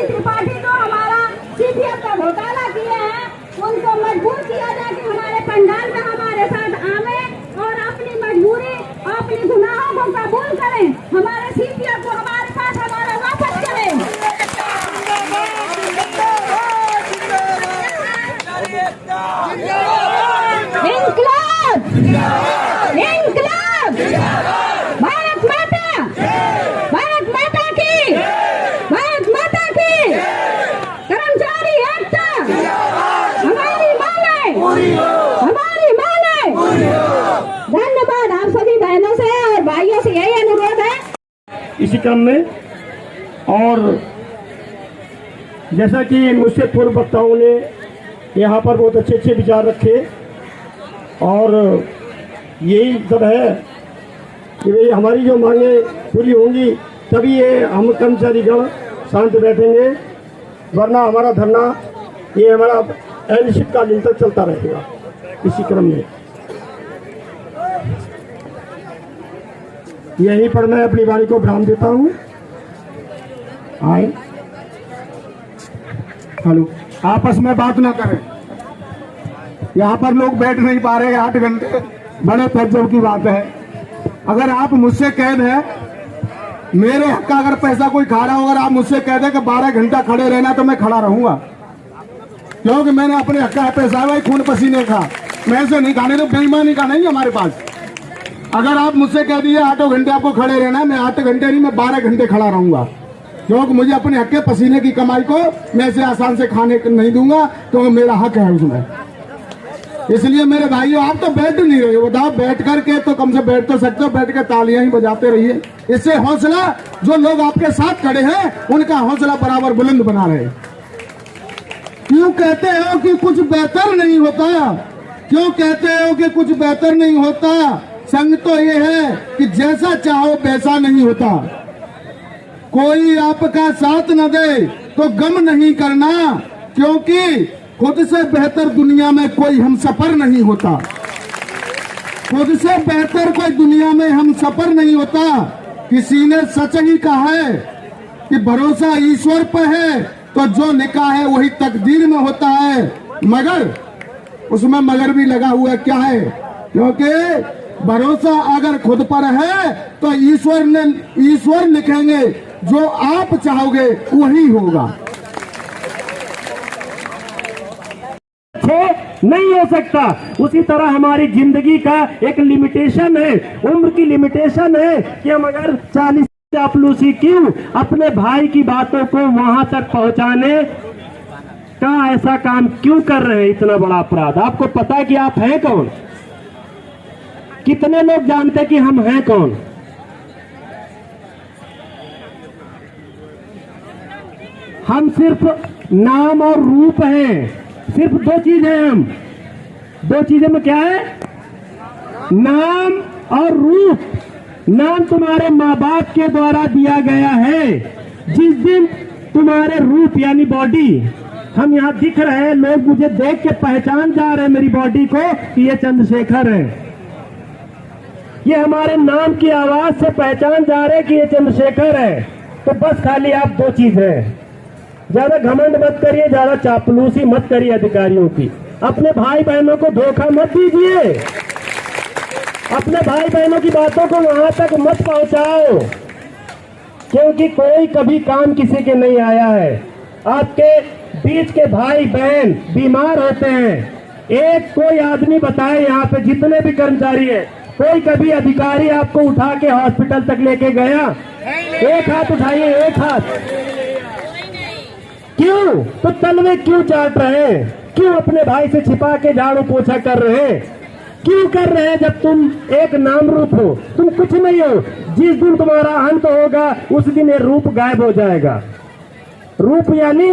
कोई त्रिपाठी जो हमारा सीपीएफ का घोटाला किए हैं उनको मजबूर किया जाए कि हमारे पंडाल में हमारे साथ आवे और अपनी मजबूरी अपनी गुनाहों को कबूल करें, हमारे सीपीएफ को हमारे पास हमारा वापस करें। इंकलाब इंकलाब, भारत माता, भारत माता की, भारत माता की, कर्मचारी एकता हमारी मांगे, हमारी मांगे। धन्यवाद। आप सभी बहनों से और भाइयों से यही अनुरोध है। इसी क्रम में और जैसा कि मुझसे पूर्व वक्ताओं ने यहाँ पर बहुत अच्छे अच्छे विचार रखे और यही सब है कि भाई हमारी जो मांगे पूरी होंगी तभी ये हम कर्मचारीगण शांत बैठेंगे, वरना हमारा धरना ये हमारा अनिश्चितकालीन तक चलता रहेगा। इसी क्रम में यहीं पर मैं अपनी वाणी को विराम देता हूँ। आए हेलो, आपस में बात ना करें। यहाँ पर लोग बैठ नहीं पा रहे 8 घंटे, बड़े तज्जुब की बात है। अगर आप मुझसे कैद है, मेरे हक का अगर पैसा कोई खा रहा हो, अगर आप मुझसे कह दे कि 12 घंटा खड़े रहना तो मैं खड़ा रहूंगा, क्योंकि मैंने अपने हक का पैसा है भाई, खून पसीने का, मैं ऐसे नहीं खाने, तो बेईमानी का नहीं हमारे पास। अगर आप मुझसे कह दिए 8 घंटे आपको खड़े रहना, मैं 8 घंटे नहीं, मैं 12 घंटे खड़ा रहूंगा, क्योंकि मुझे अपने हक के पसीने की कमाई को मैं ऐसे आसान से खाने नहीं दूंगा, तो मेरा हक है उसमें। इसलिए मेरे भाइयों, आप तो बैठ नहीं रहे हो, बताओ बैठ करके तो कम से बैठ तो सकते हो, बैठ के तालियां ही बजाते रहिए। इससे हौसला, जो लोग आपके साथ खड़े हैं उनका हौसला बराबर बुलंद बना रहे। क्यों कहते हो कि कुछ बेहतर नहीं होता, क्यों कहते हो कि कुछ बेहतर नहीं होता? संग तो ये है कि जैसा चाहो वैसा नहीं होता। कोई आपका साथ न दे तो गम नहीं करना, क्योंकि खुद से बेहतर दुनिया में कोई हम सफर नहीं होता। खुद से बेहतर कोई दुनिया में हम सफर नहीं होता। किसी ने सच ही कहा है कि भरोसा ईश्वर पर है, तो जो लिखा है वही तकदीर में होता है। मगर उसमें मगर भी लगा हुआ क्या है, क्योंकि भरोसा अगर खुद पर है तो ईश्वर लिखेंगे, जो आप चाहोगे वही होगा। नहीं हो सकता। उसी तरह हमारी जिंदगी का एक लिमिटेशन है, उम्र की लिमिटेशन है कि हम अगर 40 चापलूसी क्यों अपने भाई की बातों को वहां तक पहुंचाने का ऐसा काम क्यों कर रहे हैं? इतना बड़ा अपराध। आपको पता है कि आप हैं कौन? कितने लोग जानते कि हम हैं कौन? हम सिर्फ नाम और रूप हैं। सिर्फ 2 चीजें हैं हम। 2 चीजें में क्या है? नाम और रूप। नाम तुम्हारे माँ बाप के द्वारा दिया गया है। जिस दिन तुम्हारे रूप यानी बॉडी, हम यहाँ दिख रहे हैं, लोग मुझे देख के पहचान जा रहे हैं मेरी बॉडी को कि ये चंद्रशेखर है। ये हमारे नाम की आवाज से पहचान जा रहे हैं कि ये चंद्रशेखर है। तो बस खाली आप 2 चीजें, ज्यादा घमंड मत करिए, ज्यादा चापलूसी मत करिए अधिकारियों की। अपने भाई बहनों को धोखा मत दीजिए। अपने भाई बहनों की बातों को वहां तक मत पहुंचाओ, क्योंकि कोई कभी काम किसी के नहीं आया है। आपके बीच के भाई बहन बीमार होते हैं, एक कोई आदमी बताए यहाँ पे जितने भी कर्मचारी है, कोई कभी अधिकारी आपको उठा के हॉस्पिटल तक लेके गया? एक हाथ उठाइए, एक हाथ। क्यों? तो तलवे क्यों चाट रहे हैं? क्यों अपने भाई से छिपा के झाड़ू पोछा कर रहे हैं? क्यों कर रहे हैं जब तुम एक नाम रूप हो? तुम कुछ नहीं हो। जिस दिन तुम्हारा अंत होगा उस दिन ये रूप गायब हो जाएगा। रूप यानी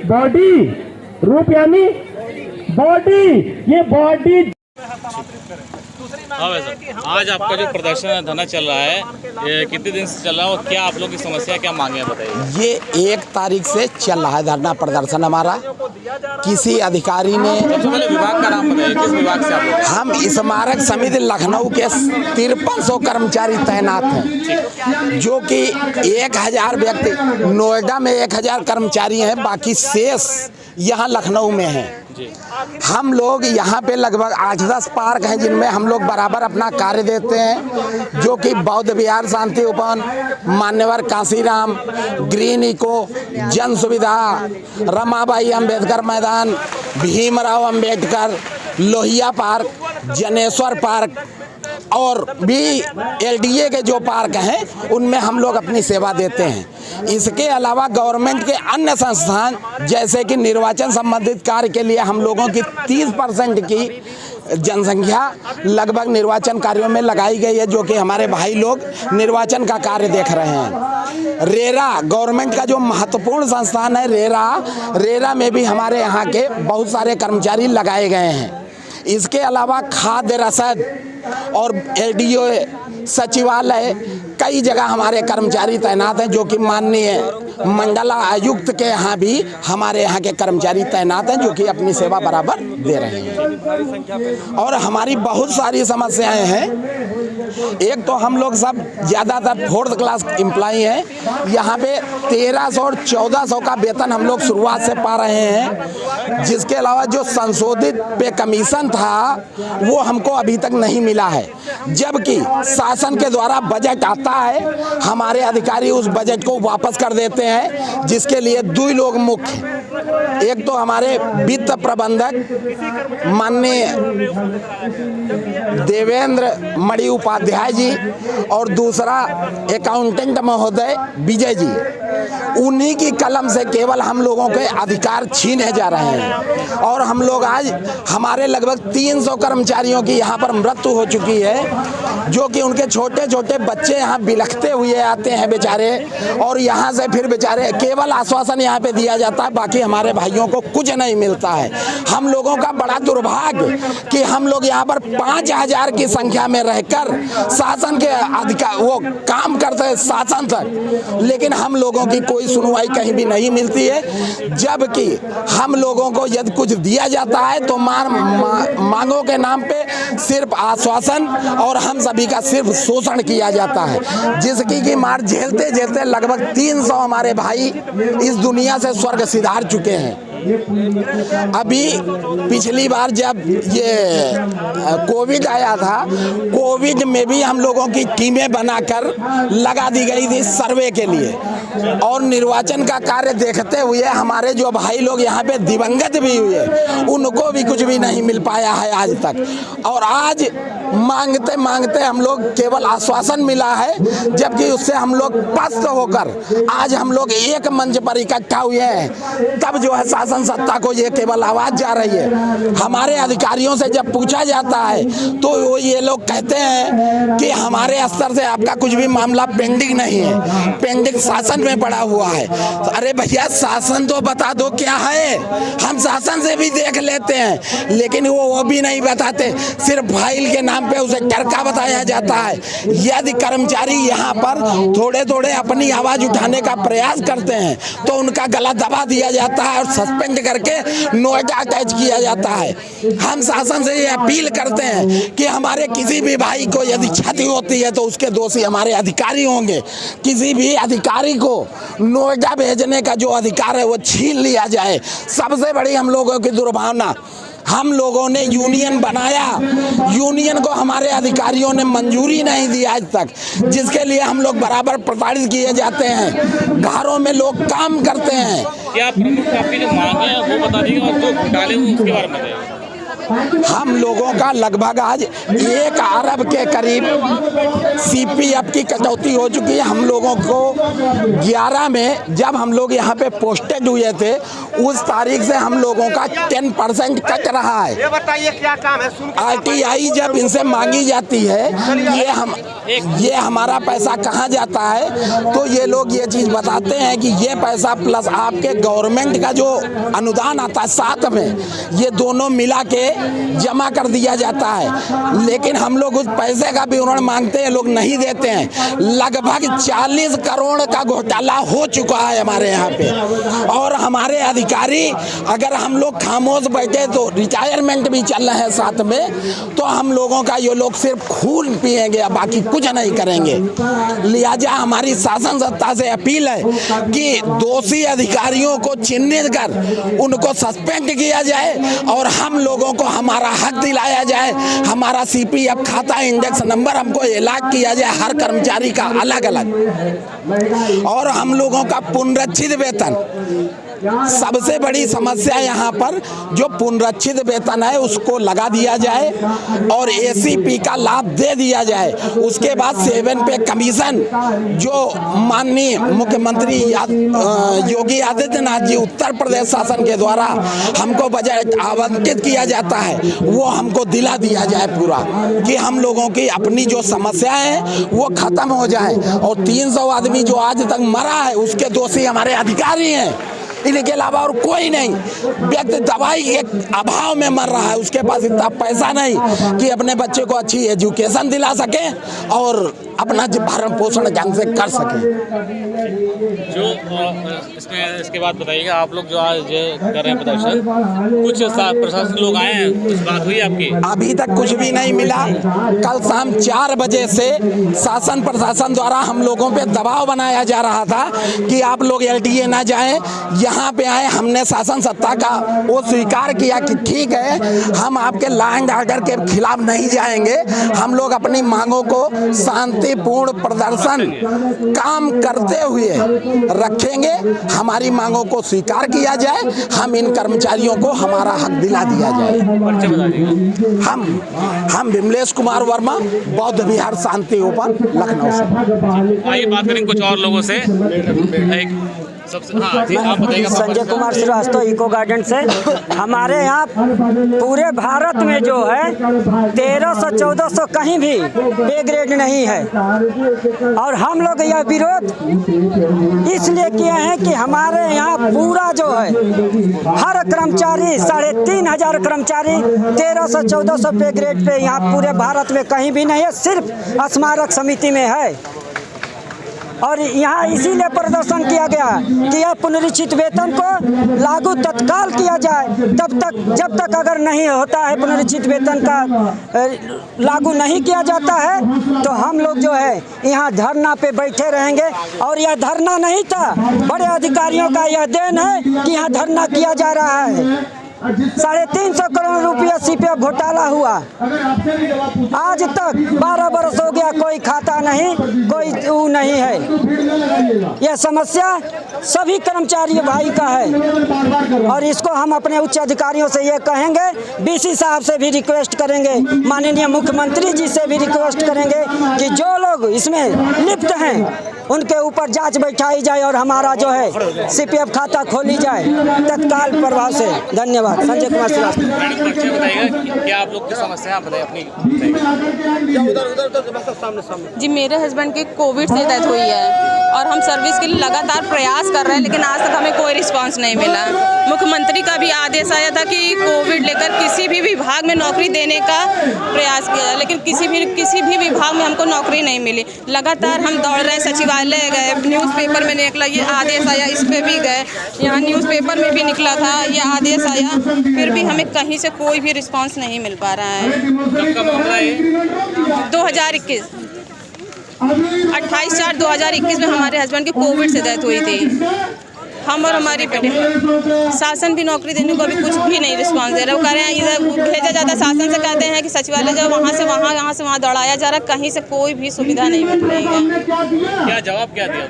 बॉडी, रूप यानी बॉडी। ये बॉडी हाँ भाई साहब, आज आपका जो प्रदर्शन धरना चल रहा है, ये कितने दिन से चल रहा है और क्या आप लोग की समस्या, क्या मांगे हैं बताइए। ये 1 तारीख से चल रहा है धरना प्रदर्शन हमारा। किसी अधिकारी ने, सबसे पहले विभाग का नाम बताइए, किस विभाग से आप लोग? हम स्मारक समिति लखनऊ के 5300 कर्मचारी तैनात हैं, जो कि 1000 व्यक्ति, नोएडा में 1000 कर्मचारी हैं, बाकी शेष यहाँ लखनऊ में हैं। हम लोग यहाँ पे लगभग 8-10 पार्क हैं जिनमें हम लोग बराबर अपना कार्य देते हैं, जो कि बौद्ध विहार, शांति उपवन, मान्यवर कांसीराम, ग्रीन इको, जन सुविधा, रमाबाई अंबेडकर मैदान, भीमराव अंबेडकर, लोहिया पार्क, जनेश्वर पार्क और भी एलडीए के जो पार्क हैं उनमें हम लोग अपनी सेवा देते हैं। इसके अलावा गवर्नमेंट के अन्य संस्थान जैसे कि निर्वाचन संबंधित कार्य के लिए हम लोगों की 30% की जनसंख्या लगभग निर्वाचन कार्यों में लगाई गई है, जो कि हमारे भाई लोग निर्वाचन का कार्य देख रहे हैं। रेरा गवर्नमेंट का जो महत्वपूर्ण संस्थान है, रेरा में भी हमारे यहाँ के बहुत सारे कर्मचारी लगाए गए हैं। इसके अलावा खाद्य रसद और एलडीओ सचिवालय, कई जगह हमारे कर्मचारी तैनात हैं, जो कि माननीय मंडला आयुक्त के यहाँ भी हमारे यहाँ के कर्मचारी तैनात हैं, जो कि अपनी सेवा बराबर दे रहे हैं। और हमारी बहुत सारी समस्याएं हैं। एक तो हम लोग सब ज़्यादातर 4th क्लास एम्प्लॉई हैं। यहाँ पे 1300 और 1400 का वेतन हम लोग शुरुआत से पा रहे हैं, जिसके अलावा जो संशोधित पे कमीशन था वो हमको अभी तक नहीं मिला है। जबकि शासन के द्वारा बजट आता है, हमारे अधिकारी उस बजट को वापस कर देते हैं, जिसके लिए 2 लोग मुख्य, एक तो हमारे वित्त प्रबंधक माननीय देवेंद्र मणि उपाध्याय जी और दूसरा अकाउंटेंट महोदय विजय जी। उन्हीं की कलम से केवल हम लोगों के अधिकार छीने जा रहे हैं। और हम लोग आज, हमारे लगभग 300 कर्मचारियों की यहाँ पर मृत्यु हो चुकी है, जो कि उनके छोटे छोटे बच्चे यहाँ बिलखते हुए आते हैं बेचारे, और यहाँ से फिर बेचारे केवल आश्वासन यहाँ पे दिया जाता है, बाकी हमारे भाइयों को कुछ नहीं मिलता है। हम लोगों का बड़ा दुर्भाग्य कि हम लोग यहाँ पर 5000 की संख्या में रहकर शासन के अधिकार वो काम करते हैं शासन तक, लेकिन हम लोगों की कोई सुनवाई कहीं भी नहीं मिलती है। जबकि हम लोगों को यदि कुछ दिया जाता है तो मांगों के नाम पे सिर्फ आश्वासन और हम सभी का सिर्फ शोषण किया जाता है, जिसकी की मार झेलते झेलते लगभग 300 हमारे भाई इस दुनिया से स्वर्ग सिधार चुके हैं। अभी पिछली बार जब ये कोविड आया था, कोविड में भी हम लोगों की टीमें बनाकर लगा दी गई थी सर्वे के लिए, और निर्वाचन का कार्य देखते हुए हमारे जो भाई लोग यहाँ पे दिवंगत भी हुए, उनको भी कुछ भी नहीं मिल पाया है आज तक। और आज मांगते मांगते हम लोग केवल आश्वासन मिला है, जबकि उससे हम लोग पस्त होकर आज हम लोग एक मंच पर इकट्ठा हुए हैं। तब जो है शासन सत्ता को ये केवल आवाज जा रही है। हमारे अधिकारियों से जब पूछा जाता है तो वो ये लोग कहते हैं कि हमारे स्तर से आपका कुछ भी मामला पेंडिंग नहीं है, पेंडिंग शासन में पड़ा हुआ है। अरे भैया, शासन तो बता दो क्या है, हम शासन से भी देख लेते हैं, लेकिन वो भी नहीं बताते, सिर्फ फाइल के नाम पे उसे टरका बताया जाता है। यदि कर्मचारी यहाँ पर थोड़े थोड़े अपनी आवाज उठाने का प्रयास करते हैं तो उनका गला दबा दिया जाता है और सस्पेंड करके नोएडा अटैच किया जाता है। हम शासन से ये अपील करते हैं कि हमारे किसी भी भाई को यदि क्षति होती है तो उसके दोषी हमारे अधिकारी होंगे। किसी भी अधिकारी को नोएडा भेजने का जो अधिकार है वो छीन लिया जाए। सबसे बड़ी हम लोगों की दुर्भावना, हम लोगों ने यूनियन बनाया, यूनियन को हमारे अधिकारियों ने मंजूरी नहीं दी आज तक, जिसके लिए हम लोग बराबर प्रताड़ित किए जाते हैं। घरों में लोग काम करते हैं। क्या प्रमुख आपकी जो मांग है वो बता दीजिए, और जो घोटाले हुए उसके बारे में बताइए। हम लोगों का लगभग आज 1 अरब के करीब सीपीएफ की कटौती हो चुकी है। हम लोगों को 11 में जब हम लोग यहाँ पे पोस्टेड हुए थे, उस तारीख से हम लोगों का 10% कट रहा है। ये बताइए क्या काम है? सुन के RTI जब इनसे मांगी जाती है ये हमारा पैसा कहाँ जाता है, तो ये लोग ये चीज़ बताते हैं कि ये पैसा प्लस आपके गवर्नमेंट का जो अनुदान आता है साथ में, ये दोनों मिला के जमा कर दिया जाता है। लेकिन हम लोग उस पैसे का विवरण मांगते हैं, लोग नहीं देते हैं। लगभग 40 करोड़ का घोटाला हो चुका है हमारे यहाँ पे, और हमारे अधिकारी अगर हम लोग खामोश बैठे तो रिटायरमेंट भी चल रहे हैं साथ में, तो हम लोगों का ये लोग सिर्फ खून पिएंगे, बाकी कुछ नहीं करेंगे। लिहाजा हमारी शासन सत्ता से अपील है कि दोषी अधिकारियों को चिन्हित कर उनको सस्पेंड किया जाए और हम लोगों को हमारा हक दिलाया जाए। हमारा CPF खाता इंडेक्स नंबर हमको अलॉट किया जाए, हर कर्मचारी का अलग अलग, और हम लोगों का पुनरीक्षित वेतन। सबसे बड़ी समस्या यहाँ पर जो पुनरीक्षित वेतन है उसको लगा दिया जाए और ACP का लाभ दे दिया जाए। उसके बाद 7 पे कमीशन जो माननीय मुख्यमंत्री योगी आदित्यनाथ जी उत्तर प्रदेश शासन के द्वारा हमको बजट आवंटित किया जाता है, वो हमको दिला दिया जाए पूरा, कि हम लोगों की अपनी जो समस्याएं हैं वो खत्म हो जाए। और 300 आदमी जो आज तक मरा है उसके दोषी हमारे अधिकारी हैं, इनके अलावा और कोई नहीं। व्यक्ति दवाई के अभाव में मर रहा है, उसके पास इतना पैसा नहीं कि अपने बच्चे को अच्छी एजुकेशन दिला सके और अपना भरण पोषण ढंग से कर सके। जो इसमें इसके बाद बताइएगा, आप लोग जो आज कर रहे हैं प्रदर्शन, कुछ प्रशासन लोग आए हैं, कुछ बात हुई आपकी? अभी तक कुछ भी नहीं मिला। कल शाम 4 बजे से शासन प्रशासन द्वारा हम लोगों पे दबाव बनाया जा रहा था कि आप लोग LTA ना जाएं, यहाँ पे आए। हमने शासन सत्ता का वो स्वीकार किया कि ठीक है, हम आपके लॉ एंड ऑर्डर के खिलाफ नहीं जाएंगे, हम लोग अपनी मांगों को शांतिपूर्ण प्रदर्शन काम करते हुए रखेंगे। हमारी मांगों को स्वीकार किया जाए, हम इन कर्मचारियों को हमारा हक दिला दिया जाए। हम विमलेश कुमार वर्मा, बौद्ध विहार शांति ओपन, लखनऊ से। आइए बात करें कुछ और लोगों से। आप बताइएगा। संजय कुमार श्रीवास्तव, इको गार्डन से। हमारे यहाँ पूरे भारत में जो है 1300-1400 कहीं भी पे ग्रेड नहीं है, और हम लोग यह विरोध इसलिए किए हैं कि हमारे यहाँ पूरा जो है हर कर्मचारी 3500 कर्मचारी 1300-1400 पे ग्रेड पे यहाँ पूरे भारत में कहीं भी नहीं है, सिर्फ स्मारक समिति में है। और यहाँ इसीलिए प्रदर्शन किया गया कि यह पुनरीक्षित वेतन को लागू तत्काल किया जाए। जब तक अगर नहीं होता है पुनरीक्षित वेतन का लागू नहीं किया जाता है, तो हम लोग जो है यहाँ धरना पे बैठे रहेंगे। और यह धरना नहीं था, बड़े अधिकारियों का यह देन है कि यहाँ धरना किया जा रहा है। 350 करोड़ रुपया CPF घोटाला हुआ, आज तक 12 बरस हो गया, कोई खाता नहीं, कोई वो नहीं है। यह समस्या सभी कर्मचारी भाई का है, और इसको हम अपने उच्च अधिकारियों से ये कहेंगे, BC साहब से भी रिक्वेस्ट करेंगे, माननीय मुख्यमंत्री जी से भी रिक्वेस्ट करेंगे कि जो लोग इसमें लिप्त हैं उनके ऊपर जांच बैठाई जाए और हमारा जो है CPF खाता खोली जाए तत्काल प्रभाव से। धन्यवाद। संजय कुमार श्रीवास्तव। बताइएगा क्या आप लोग की समस्या है, बताइए अपनी। जी, मेरे हस्बैंड की कोविड से डेथ हुई है और हम सर्विस के लिए लगातार प्रयास कर रहे हैं, लेकिन आज तक हमें कोई रिस्पांस नहीं मिला। मुख्यमंत्री का भी आदेश आया था कि कोविड लेकर किसी भी विभाग में नौकरी देने का प्रयास किया, लेकिन किसी भी विभाग में हमको नौकरी नहीं मिली। लगातार हम दौड़ रहे हैं, सचिवालय गए, न्यूज़पेपर में निकला ये आदेश आया, इस पे भी गए, यहाँ न्यूज़पेपर में भी निकला था ये आदेश आया, फिर भी हमें कहीं से कोई भी रिस्पांस नहीं मिल पा रहा है। कब का मामला है? 2021 28/4/2021 में हमारे हस्बैंड की कोविड से डेथ हुई थी। हम और हमारी बेटी, शासन भी नौकरी देने को अभी कुछ भी नहीं रिस्पांस दे रहे। वो कह रहे हैं इधर भेजा जाता है, शासन से कहते हैं कि सचिवालय जाओ, वहाँ से वहाँ, यहाँ से वहाँ दौड़ाया जा रहा है, कहीं से कोई भी सुविधा नहीं मिल रही है। क्या जवाब क्या दिया?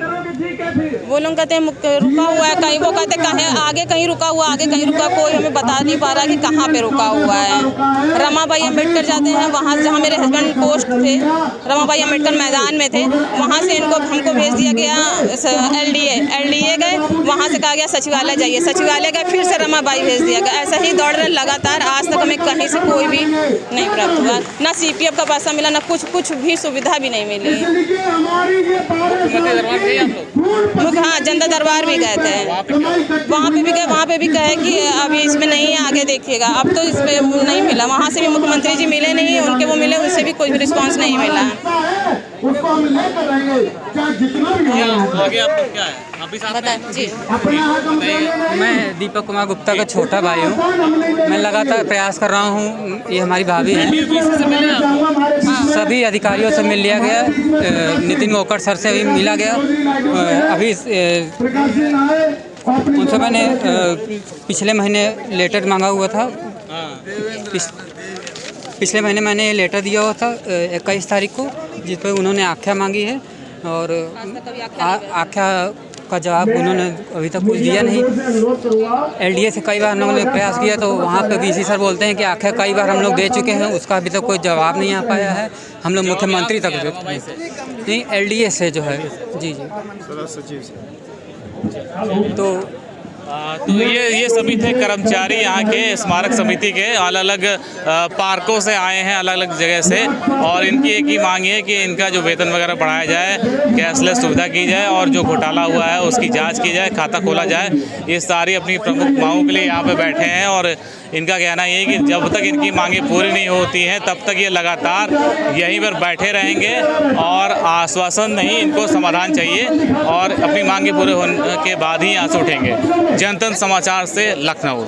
वो लोग कहते हैं रुका हुआ है कहीं, वो कहते हैं कहीं आगे कहीं रुका हुआ, आगे कहीं रुका, कोई हमें बता नहीं पा रहा कि कहाँ पे रुका हुआ है। रमाबाई अम्बेडकर जाते हैं, वहाँ जहाँ मेरे हस्बैंड पोस्ट थे, रमाबाई अम्बेडकर मैदान में थे, वहाँ से हमको भेज दिया गया LDA गए, वहाँ वहाँ से कहा गया सचिवालय जाइए, सचिवालय गए, फिर से रमाबाई भेज दिया गया। ऐसा ही दौड़ रहे लगातार, आज तक हमें कहीं से कोई भी नहीं प्राप्त हुआ, ना CPF का पैसा मिला, ना कुछ भी सुविधा भी नहीं मिली। हाँ, जनता दरबार भी गए थे, वहाँ पे भी गए, वहाँ पे भी कहे कि अभी इसमें नहीं है, आगे देखिएगा। अब तो इसमें नहीं मिला, वहाँ से भी मुख्यमंत्री जी मिले नहीं, उनके वो मिले, उनसे भी कोई रिस्पांस नहीं मिला। आगे आपको क्या है? आप भी साथ में हैं? जी, मैं दीपक कुमार गुप्ता का छोटा भाई हूँ। मैं लगातार प्रयास कर रहा हूँ। ये हमारी भाभी हैं। से मिले आप? सभी अधिकारियों से मिल लिया गया, नितिन गोकर सर से भी मिला गया। अभी उनसे मैंने पिछले महीने लेटर मांगा हुआ था। पिछले महीने मैंने लेटर दिया हुआ था 21 तारीख को, जिस पर उन्होंने आख्या मांगी है और आख्या का जवाब उन्होंने अभी तक कुछ दिया नहीं। LDA से कई बार हम लोगों ने प्रयास किया तो वहाँ पे VC सर बोलते हैं कि आख्या कई बार हम लोग दे चुके हैं, उसका अभी तक कोई जवाब नहीं आ पाया है। हम लोग मुख्यमंत्री तक नहीं, LDA से जो है, जी तो ये सभी थे कर्मचारी यहाँ के स्मारक समिति के, अलग अलग पार्कों से आए हैं, अलग अलग जगह से, और इनकी एक ही मांग है कि इनका जो वेतन वगैरह बढ़ाया जाए, कैशलेस सुविधा की जाए और जो घोटाला हुआ है उसकी जांच की जाए, खाता खोला जाए। ये सारी अपनी प्रमुख मांगों के लिए यहाँ पे बैठे हैं और इनका कहना ये है कि जब तक इनकी मांगें पूरी नहीं होती हैं तब तक ये लगातार यहीं पर बैठे रहेंगे और आश्वासन नहीं, इनको समाधान चाहिए और अपनी मांगें पूरे होने के बाद ही यहाँ से उठेंगे। जनतंत्र समाचार से लखनऊ।